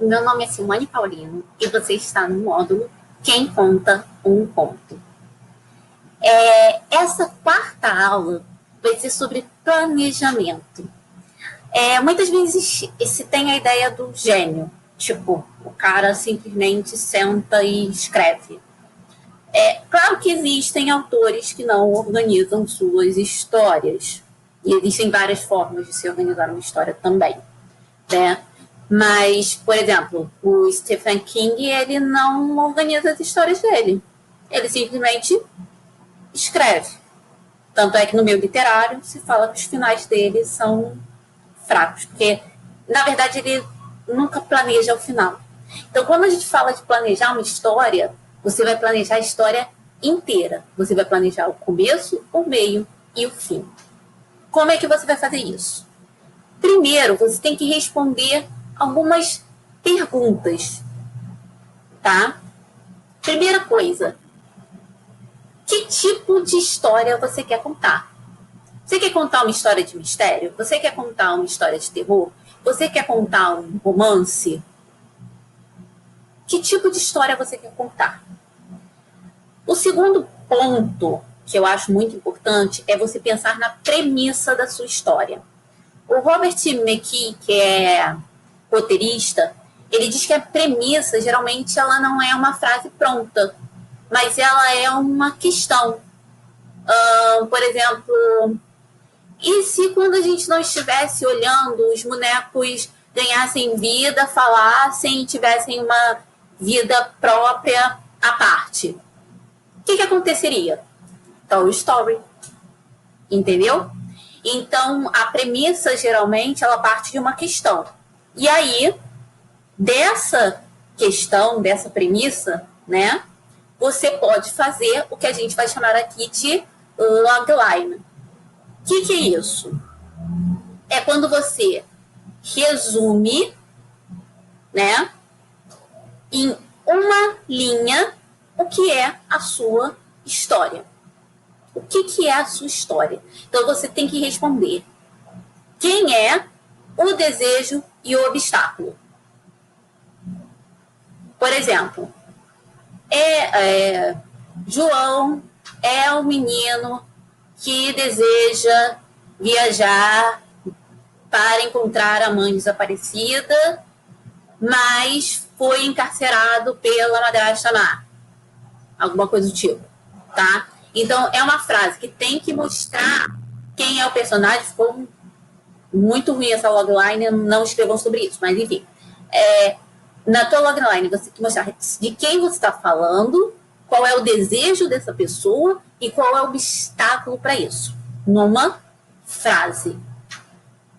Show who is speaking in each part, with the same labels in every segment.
Speaker 1: meu nome é Simone Paulino e você está no módulo Quem Conta um Conto. Essa quarta aula vai ser sobre planejamento. Muitas vezes se tem a ideia do gênio, tipo, o cara simplesmente senta e escreve. Claro que existem autores que não organizam suas histórias, e existem várias formas de se organizar uma história também, né? Mas, por exemplo, o Stephen King, ele não organiza as histórias dele. Ele simplesmente escreve. Tanto é que no meio literário se fala que os finais dele são fracos, porque, na verdade, ele nunca planeja o final. Então, quando a gente fala de planejar uma história, você vai planejar a história inteira. Você vai planejar o começo, o meio e o fim. Como é que você vai fazer isso? Primeiro, você tem que responder algumas perguntas, tá? Primeira coisa, que tipo de história você quer contar? Você quer contar uma história de mistério? Você quer contar uma história de terror? Você quer contar um romance? Que tipo de história você quer contar? O segundo ponto que eu acho muito importante é você pensar na premissa da sua história. O Robert McKee, que é roteirista, ele diz que a premissa, geralmente, ela não é uma frase pronta, mas ela é uma questão. Por exemplo, e se quando a gente não estivesse olhando, os bonecos ganhassem vida, falassem e tivessem uma vida própria à parte? O que aconteceria? Toy Story. Entendeu? Então, a premissa, geralmente, ela parte de uma questão. E aí, dessa questão, dessa premissa, né, você pode fazer o que a gente vai chamar aqui de logline. O que é isso? É quando você resume, né, em uma linha o que é a sua história. O que é a sua história? Então, você tem que responder quem é, o desejo e o obstáculo. Por exemplo, João é um menino que deseja viajar para encontrar a mãe desaparecida, mas foi encarcerado pela madrasta má. Alguma coisa do tipo, tá? Então, é uma frase que tem que mostrar quem é o personagem. Ficou muito ruim essa logline, não escrevam sobre isso, mas enfim. Na tua logline, você tem que mostrar de quem você está falando, qual é o desejo dessa pessoa e qual é o obstáculo para isso, numa frase,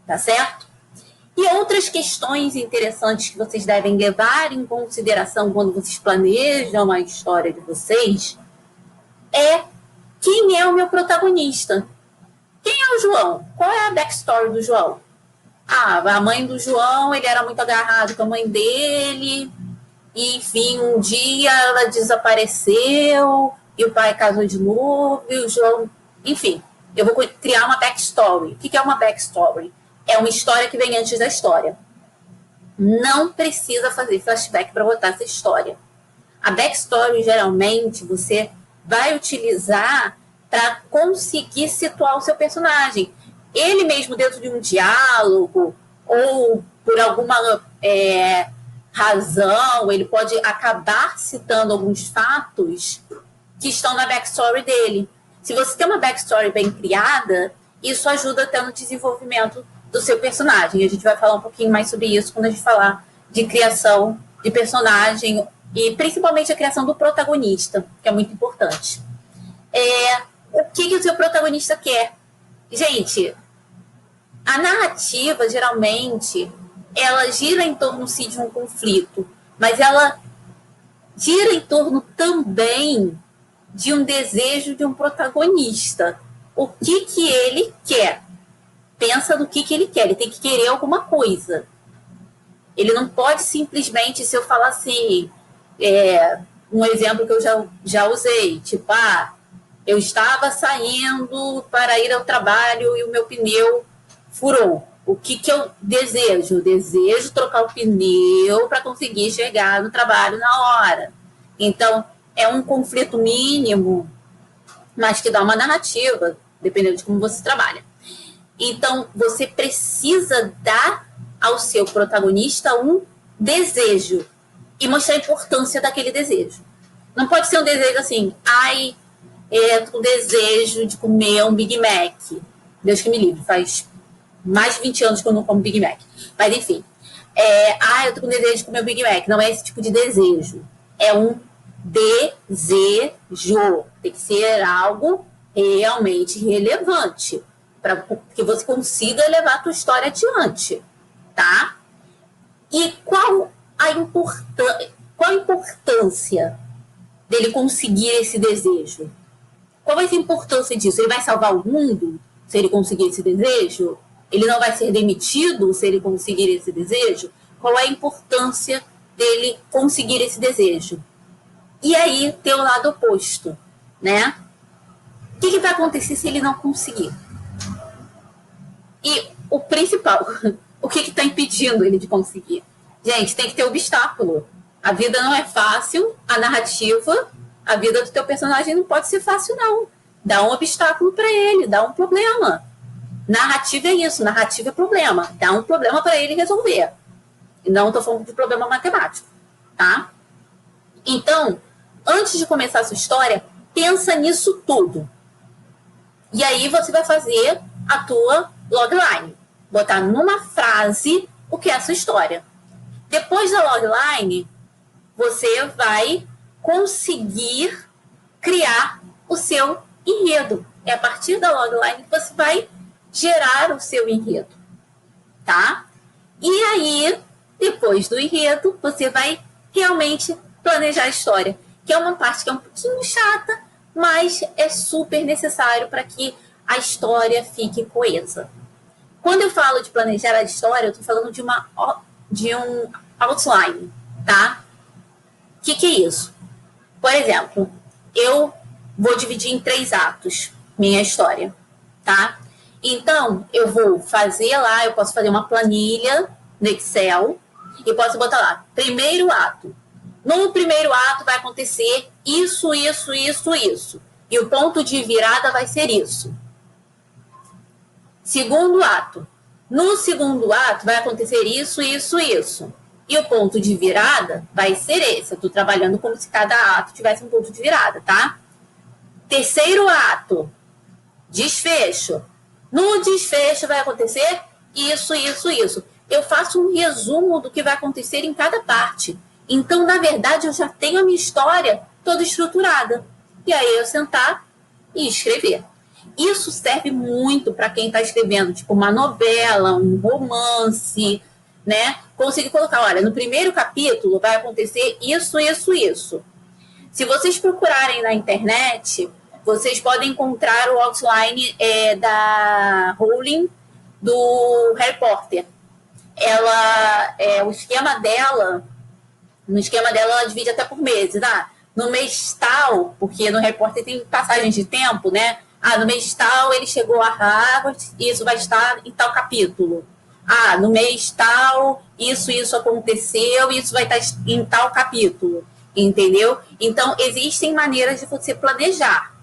Speaker 1: tá certo? E outras questões interessantes que vocês devem levar em consideração quando vocês planejam a história de vocês é quem é o meu protagonista? Quem é o João? Qual é a backstory do João? A mãe do João, ele era muito agarrado com a mãe dele, e, enfim, um dia ela desapareceu, e o pai casou de novo, e o João... Enfim, eu vou criar uma backstory. O que é uma backstory? É uma história que vem antes da história. Não precisa fazer flashback para botar essa história. A backstory, geralmente, você vai utilizar para conseguir situar o seu personagem. Ele mesmo dentro de um diálogo, ou por alguma razão, ele pode acabar citando alguns fatos que estão na backstory dele. Se você tem uma backstory bem criada, isso ajuda até no desenvolvimento do seu personagem. A gente vai falar um pouquinho mais sobre isso quando a gente falar de criação de personagem e principalmente a criação do protagonista, que é muito importante. O que o seu protagonista quer? Gente, a narrativa, geralmente, ela gira em torno sim, de um conflito, mas ela gira em torno também de um desejo de um protagonista. O que ele quer? Pensa no que ele quer. Ele tem que querer alguma coisa. Ele não pode simplesmente, se eu falar assim, um exemplo que eu já usei, tipo, eu estava saindo para ir ao trabalho e o meu pneu furou. O que eu desejo? Eu desejo trocar o pneu para conseguir chegar no trabalho na hora. Então, é um conflito mínimo, mas que dá uma narrativa, dependendo de como você trabalha. Então, você precisa dar ao seu protagonista um desejo e mostrar a importância daquele desejo. Não pode ser um desejo assim, ai, tô com desejo de comer um Big Mac. Deus que me livre, faz mais de 20 anos que eu não como Big Mac. Mas enfim, eu tô com desejo de comer um Big Mac. Não é esse tipo de desejo. É um desejo. Tem que ser algo realmente relevante para que você consiga levar a tua história adiante, tá? E qual a importância dele conseguir esse desejo? Qual vai ser a importância disso? Ele vai salvar o mundo se ele conseguir esse desejo? Ele não vai ser demitido se ele conseguir esse desejo? Qual é a importância dele conseguir esse desejo? E aí tem o lado oposto, né? O que vai acontecer se ele não conseguir? E o principal, o que está impedindo ele de conseguir? Gente, tem que ter obstáculo. A vida não é fácil, a narrativa, a vida do teu personagem não pode ser fácil, não. Dá um obstáculo para ele, dá um problema. Narrativa é isso, narrativa é problema. Dá um problema para ele resolver. E não estou falando de problema matemático, tá? Então, antes de começar a sua história, pensa nisso tudo. E aí você vai fazer a tua logline. Botar numa frase o que é a sua história. Depois da logline, você vai conseguir criar o seu enredo. É a partir da logline que você vai gerar o seu enredo, tá? E aí, depois do enredo, você vai realmente planejar a história, que é uma parte que é um pouquinho chata, mas é super necessário para que a história fique coesa. Quando eu falo de planejar a história, eu estou falando de um outline, tá? O que é isso? Por exemplo, eu vou dividir em 3 atos minha história, tá? Então, eu vou fazer lá, eu posso fazer uma planilha no Excel e posso botar lá, primeiro ato. No primeiro ato vai acontecer isso, isso, isso, isso. E o ponto de virada vai ser isso. Segundo ato. No segundo ato vai acontecer isso, isso, isso. E o ponto de virada vai ser esse. Eu estou trabalhando como se cada ato tivesse um ponto de virada, tá? Terceiro ato. Desfecho. No desfecho vai acontecer isso, isso, isso. Eu faço um resumo do que vai acontecer em cada parte. Então, na verdade, eu já tenho a minha história toda estruturada. E aí eu sentar e escrever. Isso serve muito para quem está escrevendo, tipo uma novela, um romance, né? Conseguir colocar, olha, no primeiro capítulo vai acontecer isso, isso, isso. Se vocês procurarem na internet, vocês podem encontrar o outline da Rowling do Harry Potter. O esquema dela, no esquema dela, ela divide até por meses. No mês tal, porque no Harry Potter tem passagens de tempo, né? No mês tal ele chegou a Hogwarts e isso vai estar em tal capítulo. No mês tal, isso aconteceu e isso vai estar em tal capítulo. Entendeu? Então, existem maneiras de você planejar,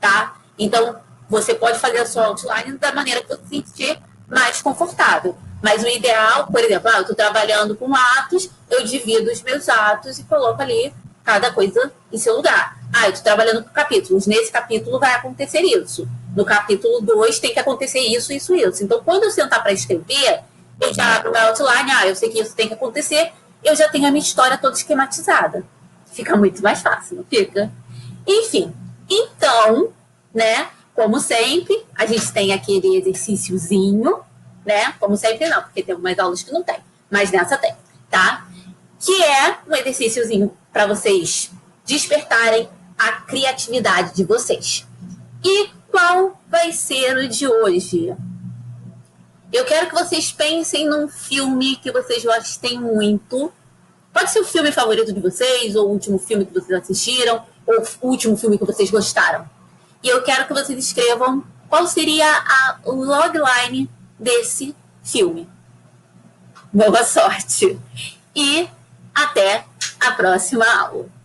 Speaker 1: tá? Então, você pode fazer a sua outline da maneira que você se sentir mais confortável. Mas o ideal, por exemplo, eu estou trabalhando com atos, eu divido os meus atos e coloco ali cada coisa em seu lugar. Eu estou trabalhando com capítulos. Nesse capítulo vai acontecer isso. No capítulo 2 tem que acontecer isso, isso, isso. Então, quando eu sentar para escrever, eu já abro o meu outline, eu sei que isso tem que acontecer, eu já tenho a minha história toda esquematizada. Fica muito mais fácil, não fica? Enfim, então, né, como sempre, a gente tem aquele exercíciozinho, né? Como sempre não, porque tem algumas aulas que não tem, mas nessa tem, tá? Que é um exercíciozinho para vocês despertarem a criatividade de vocês. E qual vai ser o de hoje? Eu quero que vocês pensem num filme que vocês gostem muito. Pode ser o filme favorito de vocês, ou o último filme que vocês assistiram, ou o último filme que vocês gostaram. E eu quero que vocês escrevam qual seria a logline desse filme. Boa sorte! E até a próxima aula.